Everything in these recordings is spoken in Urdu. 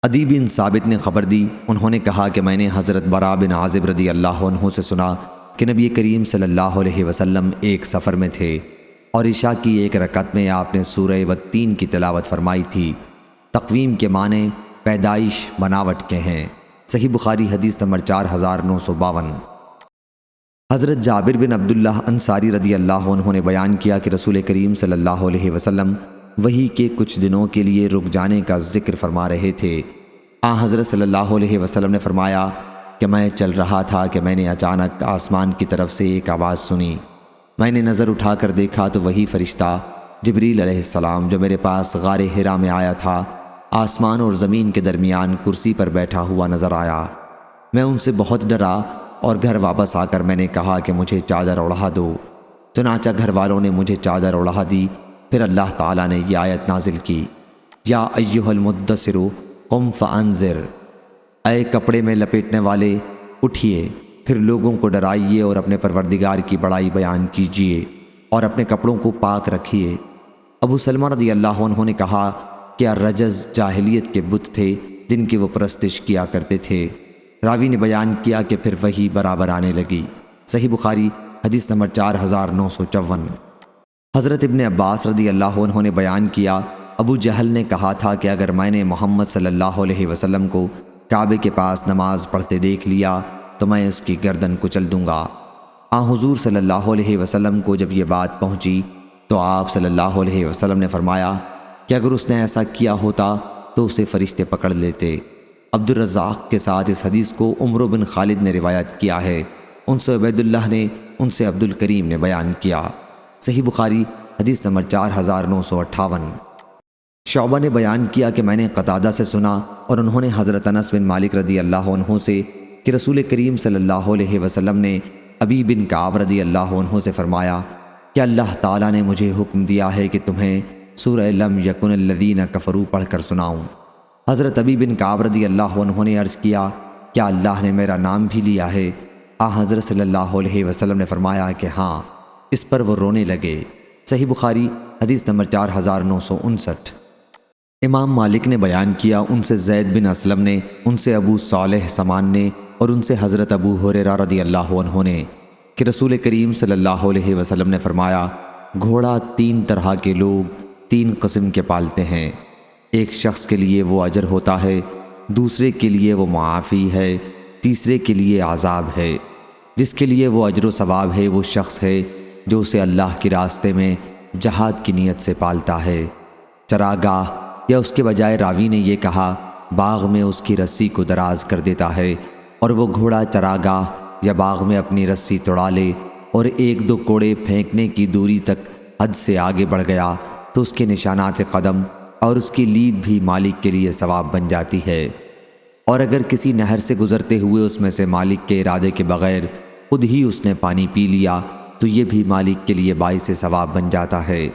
عدی بن ثابت نے خبر دی، انہوں نے کہا کہ میں نے حضرت براء بن عازب رضی اللہ عنہ سے سنا کہ نبی کریم صلی اللہ علیہ وسلم ایک سفر میں تھے اور عشاء کی ایک رکعت میں آپ نے سورہ والتین کی تلاوت فرمائی تھی۔ تقویم کے معنی پیدائش بناوٹ کے ہیں۔ صحیح بخاری حدیث نمبر 4952۔ حضرت جابر بن عبداللہ انصاری رضی اللہ عنہ نے بیان کیا کہ رسول کریم صلی اللہ علیہ وسلم وحی کے کچھ دنوں کے لیے رک جانے کا ذکر فرما رہے تھے۔ حضرت صلی اللہ علیہ وسلم نے فرمایا کہ میں چل رہا تھا کہ میں نے اچانک آسمان کی طرف سے ایک آواز سنی۔ میں نے نظر اٹھا کر دیکھا تو وہی فرشتہ جبریل علیہ السلام جو میرے پاس غار حرا میں آیا تھا، آسمان اور زمین کے درمیان کرسی پر بیٹھا ہوا نظر آیا۔ میں ان سے بہت ڈرا اور گھر واپس آ کر میں نے کہا کہ مجھے چادر اڑا دو۔ چنانچہ گھر والوں نے مجھے چادر اڑا دی۔ پھر اللہ تعالیٰ نے یہ آیت نازل کی، یا ایھا المدثر قم فانذر، اے کپڑے میں لپیٹنے والے اٹھیے، پھر لوگوں کو ڈرائیے اور اپنے پروردگار کی بڑائی بیان کیجیے اور اپنے کپڑوں کو پاک رکھیے۔ ابو سلمہ رضی اللہ عنہ نے کہا کہ الرجز جاہلیت کے بت تھے جن کی وہ پرستش کیا کرتے تھے۔ راوی نے بیان کیا کہ پھر وحی برابر آنے لگی۔ صحیح بخاری حدیث نمبر 4954۔ حضرت ابن عباس رضی اللہ عنہ نے بیان کیا، ابو جہل نے کہا تھا کہ اگر میں نے محمد صلی اللہ علیہ وسلم کو کعبے کے پاس نماز پڑھتے دیکھ لیا تو میں اس کی گردن کچل دوں گا۔ حضور صلی اللہ علیہ وسلم کو جب یہ بات پہنچی تو آپ صلی اللہ علیہ وسلم نے فرمایا کہ اگر اس نے ایسا کیا ہوتا تو اسے فرشتے پکڑ لیتے۔ عبد الرزاق کے ساتھ اس حدیث کو عمرو بن خالد نے روایت کیا ہے، ان سے عبید اللہ نے، ان سے عبد الکریم نے بیان کیا۔ صحیح بخاری حدیث نمبر 4958۔ شعبہ نے بیان کیا کہ میں نے قتادہ سے سنا اور انہوں نے حضرت انس بن مالک رضی اللہ عنہ سے کہ رسول کریم صلی اللہ علیہ وسلم نے ابی بن کعب رضی اللہ عنہ سے فرمایا کہ اللہ تعالیٰ نے مجھے حکم دیا ہے کہ تمہیں سورہ لم یکن الذین کفروا پڑھ کر سناؤں۔ حضرت ابی بن کعب رضی اللہ عنہ نے عرض کیا کیا اللہ نے میرا نام بھی لیا ہے؟ حضرت صلی اللہ علیہ وسلم نے فرمایا کہ ہاں۔ اس پر وہ رونے لگے۔ صحیح بخاری حدیث نمبر 4959۔ امام مالک نے بیان کیا، ان سے زید بن اسلم نے، ان سے ابو صالح سمان نے اور ان سے حضرت ابو ہریرہ رضی اللہ عنہ نے کہ رسول کریم صلی اللہ علیہ وسلم نے فرمایا گھوڑا 3 طرح کے لوگ 3 قسم کے پالتے ہیں، ایک شخص کے لیے وہ اجر ہوتا ہے، دوسرے کے لیے وہ معافی ہے، تیسرے کے لیے عذاب ہے۔ جس کے لیے وہ اجر و ثواب ہے وہ شخص ہے جو اسے اللہ کے راستے میں جہاد کی نیت سے پالتا ہے۔ چراگاہ یا اس کے بجائے راوی نے یہ کہا باغ میں اس کی رسی کو دراز کر دیتا ہے اور وہ گھوڑا چراگاہ یا باغ میں اپنی رسی توڑا لے اور 1-2 کوڑے پھینکنے کی دوری تک حد سے آگے بڑھ گیا تو اس کے نشانات قدم اور اس کی لید بھی مالک کے لیے ثواب بن جاتی ہے۔ اور اگر کسی نہر سے گزرتے ہوئے اس میں سے مالک کے ارادے کے بغیر خود ہی اس نے پانی پی لیا تو یہ بھی مالک کے لیے باعث ثواب بن جاتا ہے۔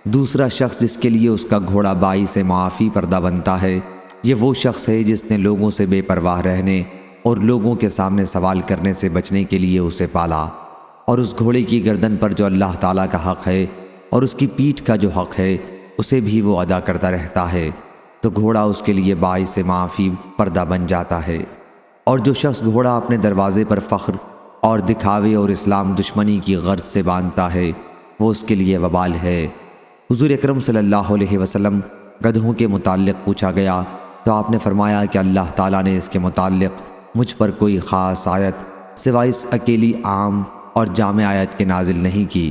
دوسرا شخص جس کے لیے اس کا گھوڑا باعث معافی پردہ بنتا ہے، یہ وہ شخص ہے جس نے لوگوں سے بے پرواہ رہنے اور لوگوں کے سامنے سوال کرنے سے بچنے کے لیے اسے پالا، اور اس گھوڑے کی گردن پر جو اللہ تعالیٰ کا حق ہے اور اس کی پیٹھ کا جو حق ہے اسے بھی وہ ادا کرتا رہتا ہے، تو گھوڑا اس کے لیے باعث معافی پردہ بن جاتا ہے۔ اور جو شخص گھوڑا اپنے دروازے پر فخر اور دکھاوے اور اسلام دشمنی کی غرض سے باندھتا ہے وہ اس کے لیے وبال ہے۔ حضور اکرم صلی اللہ علیہ وسلم گدھوں کے متعلق پوچھا گیا تو آپ نے فرمایا کہ اللہ تعالیٰ نے اس کے متعلق مجھ پر کوئی خاص آیت سوائے اس اکیلی عام اور جامع آیت کے نازل نہیں کی،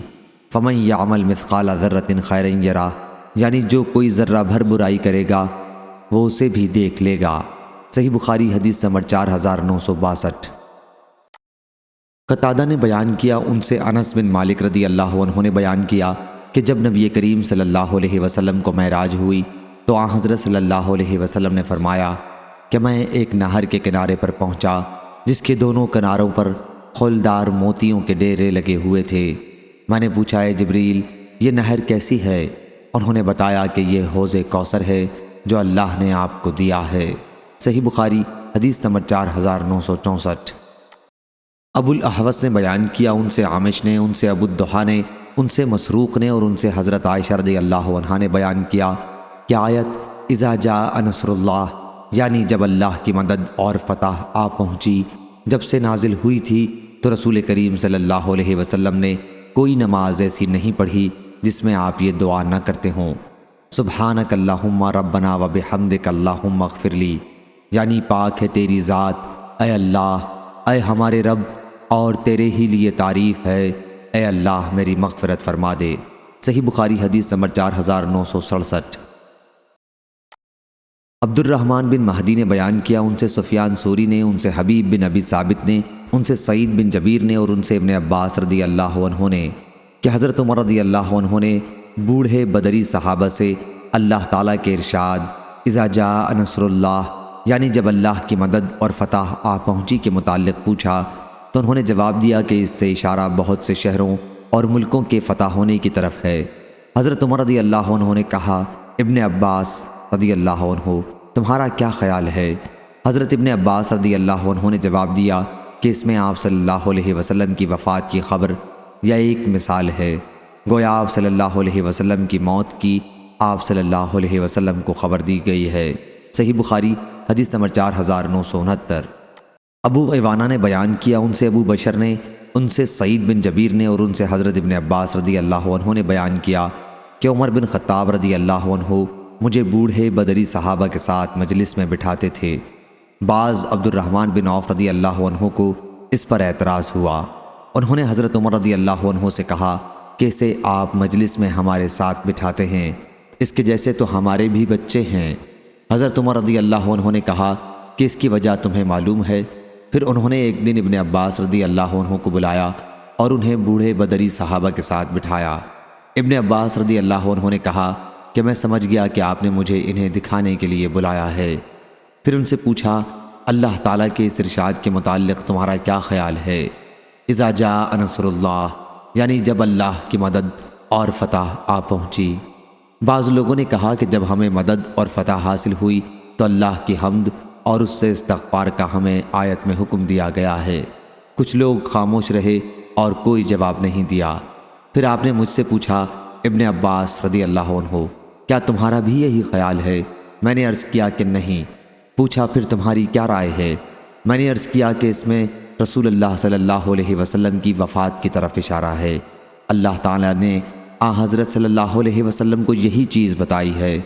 فمن یعمل مثقال ذرۃ خیرا یرہ، یعنی جو کوئی ذرہ بھر برائی کرے گا وہ اسے بھی دیکھ لے گا۔ صحیح بخاری حدیث نمبر 4962۔ قتادہ نے بیان کیا، ان سے انس بن مالک رضی اللہ عنہ نے بیان کیا کہ جب نبی کریم صلی اللہ علیہ وسلم کو معراج ہوئی تو حضرت صلی اللہ علیہ وسلم نے فرمایا کہ میں ایک نہر کے کنارے پر پہنچا جس کے دونوں کناروں پر خولدار موتیوں کے ڈیرے لگے ہوئے تھے۔ میں نے پوچھا اے جبریل یہ نہر کیسی ہے؟ انہوں نے بتایا کہ یہ حوض کوثر ہے جو اللہ نے آپ کو دیا ہے۔ صحیح بخاری حدیث نمبر 4964۔ ابو الاحوص نے بیان کیا، ان سے عامش نے، ان سے ابو الدحیٰ نے، ان سے مسروق نے اور ان سے حضرت عائشہ رضی اللہ عنہا نے بیان کیا کہ آیت اذا جاء نصر اللہ یعنی جب اللہ کی مدد اور فتح آ پہنچی، جب سے نازل ہوئی تھی تو رسول کریم صلی اللہ علیہ وسلم نے کوئی نماز ایسی نہیں پڑھی جس میں آپ یہ دعا نہ کرتے ہوں، سبحانک اللہم ربنا و بحمدک اللہم اغفر لی، یعنی پاک ہے تیری ذات اے اللہ، اے ہمارے رب، اور تیرے ہی لیے تعریف ہے، اے اللہ میری مغفرت فرما دے۔ صحیح بخاری حدیث نمبر 4967۔ عبد الرحمن بن مہدی نے بیان کیا، ان سے سفیان ثوری نے، ان سے حبیب بن ابی ثابت نے، ان سے سعید بن جبیر نے، اور ان سے ابن عباس رضی اللہ عنہ نے کہ حضرت عمر رضی اللہ عنہ نے بوڑھے بدری صحابہ سے اللہ تعالیٰ کے ارشاد اذا جاء نصر اللہ، یعنی جب اللہ کی مدد اور فتح آ پہنچی کے متعلق پوچھا تو انہوں نے جواب دیا کہ اس سے اشارہ بہت سے شہروں اور ملکوں کے فتح ہونے کی طرف ہے۔ حضرت عمر رضی اللہ عنہ نے کہا، ابن عباس رضی اللہ عنہ تمہارا کیا خیال ہے؟ حضرت ابن عباس رضی اللہ عنہ نے جواب دیا کہ اس میں آپ صلی اللہ علیہ وسلم کی وفات کی خبر یا ایک مثال ہے، گویا آپ صلی اللہ علیہ وسلم کی موت کی آپ صلی اللہ علیہ وسلم کو خبر دی گئی ہے۔ صحیح بخاری حدیث نمبر 4969۔ ابو عوانہ نے بیان کیا، ان سے ابو بشر نے، ان سے سعید بن جبیر نے، اور ان سے حضرت ابن عباس رضی اللہ عنہ نے بیان کیا کہ عمر بن خطاب رضی اللہ عنہ مجھے بوڑھے بدری صحابہ کے ساتھ مجلس میں بٹھاتے تھے۔ بعض عبد الرحمن بن عوف رضی اللہ عنہ کو اس پر اعتراض ہوا، انہوں نے حضرت عمر رضی اللہ عنہ سے کہا کہ اسے آپ مجلس میں ہمارے ساتھ بٹھاتے ہیں، اس کے جیسے تو ہمارے بھی بچے ہیں۔ حضرت عمر رضی اللہ عنہ نے کہا کہ اس کی وجہ تمہیں معلوم ہے؟ پھر انہوں نے ایک دن ابن عباس رضی اللہ عنہ کو بلایا اور انہیں بوڑھے بدری صحابہ کے ساتھ بٹھایا۔ ابن عباس رضی اللہ عنہ نے کہا کہ میں سمجھ گیا کہ آپ نے مجھے انہیں دکھانے کے لیے بلایا ہے۔ پھر ان سے پوچھا، اللہ تعالیٰ کے اس ارشاد کے متعلق تمہارا کیا خیال ہے؟ اذا جاء نصر اللہ، یعنی جب اللہ کی مدد اور فتح آ پہنچی۔ بعض لوگوں نے کہا کہ جب ہمیں مدد اور فتح حاصل ہوئی تو اللہ کی حمد اور اس سے استغفار کا ہمیں آیت میں حکم دیا گیا ہے۔ کچھ لوگ خاموش رہے اور کوئی جواب نہیں دیا۔ پھر آپ نے مجھ سے پوچھا، ابن عباس رضی اللہ عنہ کیا تمہارا بھی یہی خیال ہے؟ میں نے عرض کیا کہ نہیں۔ پوچھا، پھر تمہاری کیا رائے ہے؟ میں نے عرض کیا کہ اس میں رسول اللہ صلی اللہ علیہ وسلم کی وفات کی طرف اشارہ ہے۔ اللہ تعالیٰ نے حضرت صلی اللہ علیہ وسلم کو یہی چیز بتائی ہے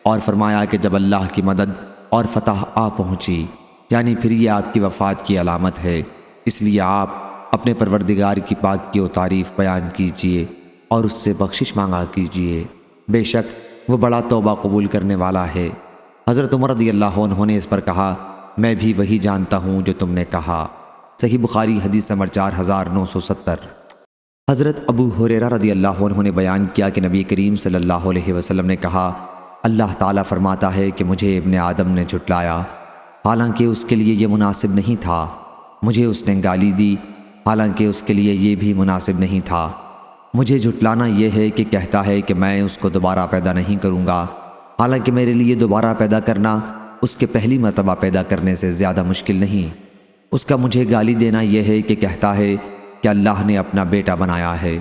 اور فرمایا کہ جب اللہ کی مدد اور فتح آ پہنچی، یعنی پھر یہ آپ کی وفات کی علامت ہے، اس لیے آپ اپنے پروردگار کی پاکی و تعریف بیان کیجئے اور اس سے بخشش مانگا کیجئے، بے شک وہ بڑا توبہ قبول کرنے والا ہے۔ حضرت عمر رضی اللہ عنہ نے اس پر کہا، میں بھی وہی جانتا ہوں جو تم نے کہا۔ صحیح بخاری حدیث نمبر 4970۔ حضرت ابو ہریرہ رضی اللہ عنہ نے بیان کیا کہ نبی کریم صلی اللہ علیہ وسلم نے کہا، اللہ تعالیٰ فرماتا ہے کہ مجھے ابن آدم نے جھٹلایا، حالانکہ اس کے لیے یہ مناسب نہیں تھا، مجھے اس نے گالی دی، حالانکہ اس کے لیے یہ بھی مناسب نہیں تھا۔ مجھے جھٹلانا یہ ہے کہ کہتا ہے کہ میں اس کو دوبارہ پیدا نہیں کروں گا، حالانکہ میرے لیے دوبارہ پیدا کرنا اس کے پہلی مرتبہ پیدا کرنے سے زیادہ مشکل نہیں۔ اس کا مجھے گالی دینا یہ ہے کہ کہتا ہے کہ اللہ نے اپنا بیٹا بنایا ہے،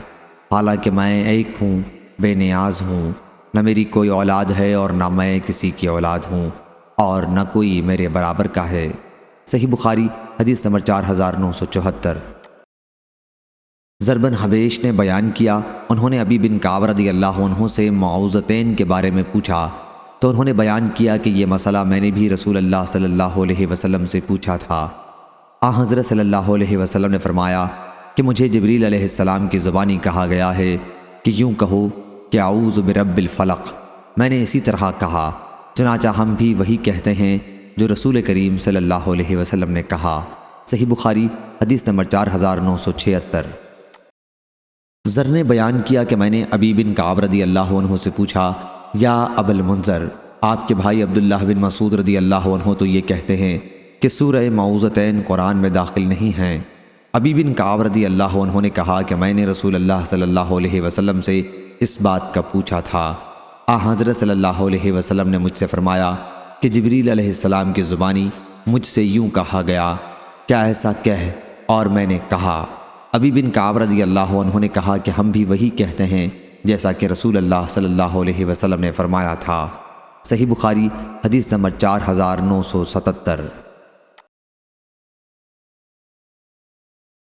حالانکہ میں ایک ہوں، بے نیاز ہوں، نہ میری کوئی اولاد ہے اور نہ میں کسی کی اولاد ہوں، اور نہ کوئی میرے برابر کا ہے۔ صحیح بخاری حدیث نمبر 4974۔ زر بن حبیش نے بیان کیا، انہوں نے ابی بن کعب رضی اللہ عنہ سے معوذتین کے بارے میں پوچھا تو انہوں نے بیان کیا کہ یہ مسئلہ میں نے بھی رسول اللہ صلی اللہ علیہ وسلم سے پوچھا تھا۔ حضرت صلی اللہ علیہ وسلم نے فرمایا کہ مجھے جبریل علیہ السلام کی زبانی کہا گیا ہے کہ یوں کہو کہ اعوذ برب الفلق، میں نے اسی طرح کہا، چنانچہ ہم بھی وہی کہتے ہیں جو رسول کریم صلی اللہ علیہ وسلم نے کہا۔ صحیح بخاری حدیث نمبر 4976۔ زر نے بیان کیا کہ میں نے ابی بن کعب رضی اللہ عنہ سے پوچھا، یا ابا المنذر، آپ کے بھائی عبداللہ بن مسعود رضی اللہ عنہ تو یہ کہتے ہیں کہ سورہ معوذتین قرآن میں داخل نہیں ہیں۔ ابی بن کعب رضی اللہ عنہ نے کہا کہ میں نے رسول اللہ صلی اللہ علیہ وسلم سے اس بات کا پوچھا تھا۔ حضرت صلی اللہ علیہ وسلم نے مجھ سے فرمایا کہ جبریل علیہ السلام کی زبانی مجھ سے یوں کہا گیا، کیا ایسا کہہ؟ اور میں نے کہا۔ ابی بن کعب رضی اللہ عنہ نے کہا کہ ہم بھی وہی کہتے ہیں جیسا کہ رسول اللہ صلی اللہ علیہ وسلم نے فرمایا تھا۔ صحیح بخاری حدیث نمبر 4977۔